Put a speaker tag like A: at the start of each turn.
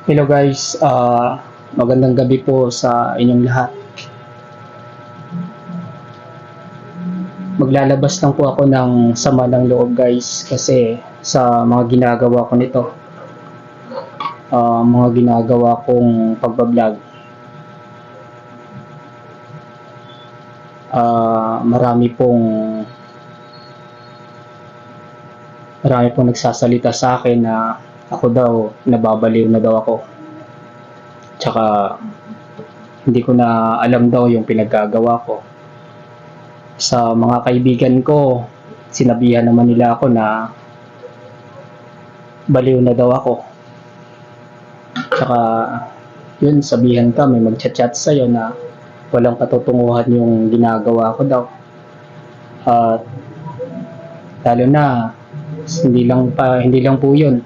A: Hello guys, magandang gabi po sa inyong lahat. Maglalabas lang po ako ng sama ng loob guys kasi sa mga ginagawa ko nito, mga ginagawa kong pagbablog. Marami pong nagsasalita sa akin na ako daw, nababaliw na daw ako. Tsaka hindi ko na alam daw yung pinaggagawa ko. Sa mga kaibigan ko, sinabihan naman nila ako na baliw na daw ako. Tsaka yun, sabihan ka, may magchat-chat sa'yo na walang patutunguhan yung ginagawa ko daw. At lalo na, hindi lang po yun.